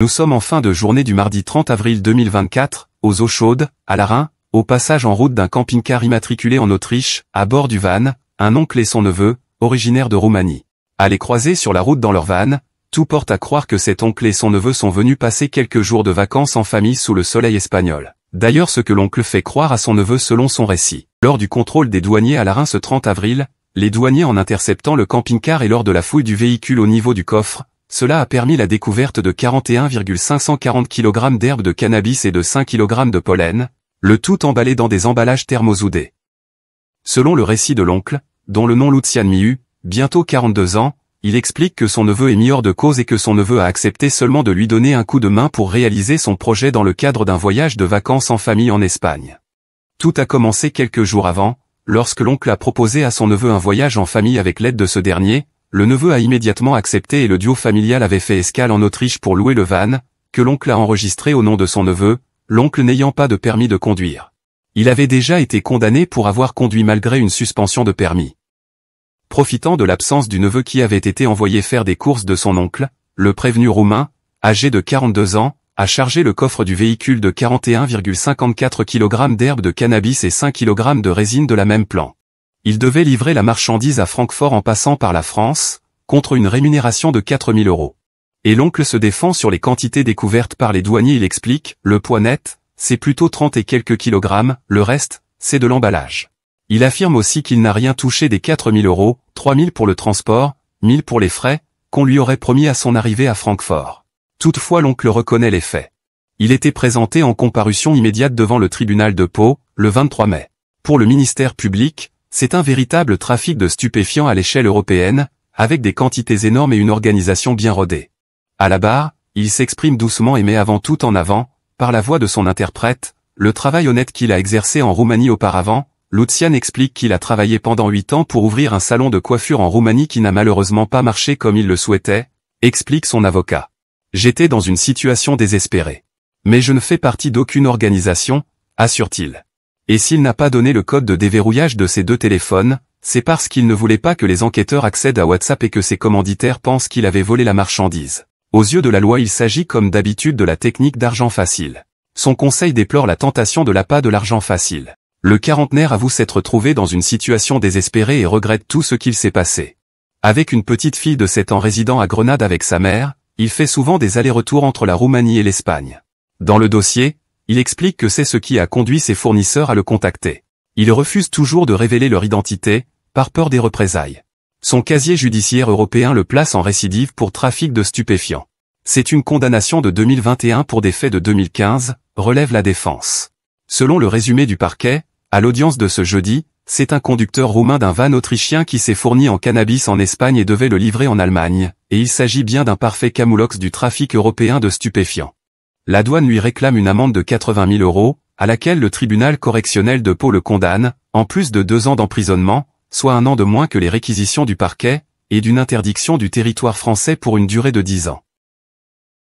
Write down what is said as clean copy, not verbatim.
Nous sommes en fin de journée du mardi 30 avril 2024, aux eaux chaudes, à Larun, au passage en route d'un camping-car immatriculé en Autriche, à bord du van, un oncle et son neveu, originaires de Roumanie. À les croiser sur la route dans leur van, tout porte à croire que cet oncle et son neveu sont venus passer quelques jours de vacances en famille sous le soleil espagnol. D'ailleurs ce que l'oncle fait croire à son neveu selon son récit. Lors du contrôle des douaniers à Larun ce 30 avril, les douaniers en interceptant le camping-car et lors de la fouille du véhicule au niveau du coffre, cela a permis la découverte de 41,540 kg d'herbe de cannabis et de 5 kg de pollen, le tout emballé dans des emballages thermosoudés. Selon le récit de l'oncle, dont le nom Lucian Miu, bientôt 42 ans, il explique que son neveu est mis hors de cause et que son neveu a accepté seulement de lui donner un coup de main pour réaliser son projet dans le cadre d'un voyage de vacances en famille en Espagne. Tout a commencé quelques jours avant, lorsque l'oncle a proposé à son neveu un voyage en famille avec l'aide de ce dernier. Le neveu a immédiatement accepté et le duo familial avait fait escale en Autriche pour louer le van, que l'oncle a enregistré au nom de son neveu, l'oncle n'ayant pas de permis de conduire. Il avait déjà été condamné pour avoir conduit malgré une suspension de permis. Profitant de l'absence du neveu qui avait été envoyé faire des courses de son oncle, le prévenu roumain, âgé de 42 ans, a chargé le coffre du véhicule de 41,54 kg d'herbe de cannabis et 5 kg de résine de la même plante. Il devait livrer la marchandise à Francfort en passant par la France, contre une rémunération de 4 000 €. Et l'oncle se défend sur les quantités découvertes par les douaniers. Il explique, le poids net, c'est plutôt 30 et quelques kilogrammes, le reste, c'est de l'emballage. Il affirme aussi qu'il n'a rien touché des 4 000 €, 3 000 pour le transport, 1 000 pour les frais, qu'on lui aurait promis à son arrivée à Francfort. Toutefois l'oncle reconnaît les faits. Il était présenté en comparution immédiate devant le tribunal de Pau, le 23 mai. Pour le ministère public, c'est un véritable trafic de stupéfiants à l'échelle européenne, avec des quantités énormes et une organisation bien rodée. À la barre, il s'exprime doucement et met avant tout en avant, par la voix de son interprète, le travail honnête qu'il a exercé en Roumanie auparavant. Lucian explique qu'il a travaillé pendant 8 ans pour ouvrir un salon de coiffure en Roumanie qui n'a malheureusement pas marché comme il le souhaitait, explique son avocat. J'étais dans une situation désespérée. Mais je ne fais partie d'aucune organisation, assure-t-il. Et s'il n'a pas donné le code de déverrouillage de ses 2 téléphones, c'est parce qu'il ne voulait pas que les enquêteurs accèdent à WhatsApp et que ses commanditaires pensent qu'il avait volé la marchandise. Aux yeux de la loi il s'agit comme d'habitude de la technique d'argent facile. Son conseil déplore la tentation de l'appât de l'argent facile. Le quarantenaire avoue s'être trouvé dans une situation désespérée et regrette tout ce qu'il s'est passé. Avec une petite fille de 7 ans résidant à Grenade avec sa mère, il fait souvent des allers-retours entre la Roumanie et l'Espagne. Dans le dossier, il explique que c'est ce qui a conduit ses fournisseurs à le contacter. Ils refusent toujours de révéler leur identité, par peur des représailles. Son casier judiciaire européen le place en récidive pour trafic de stupéfiants. C'est une condamnation de 2021 pour des faits de 2015, relève la défense. Selon le résumé du parquet, à l'audience de ce jeudi, c'est un conducteur roumain d'un van autrichien qui s'est fourni en cannabis en Espagne et devait le livrer en Allemagne, et il s'agit bien d'un parfait camoulox du trafic européen de stupéfiants. La douane lui réclame une amende de 80 000 €, à laquelle le tribunal correctionnel de Pau le condamne, en plus de 2 ans d'emprisonnement, soit 1 an de moins que les réquisitions du parquet, et d'une interdiction du territoire français pour une durée de 10 ans.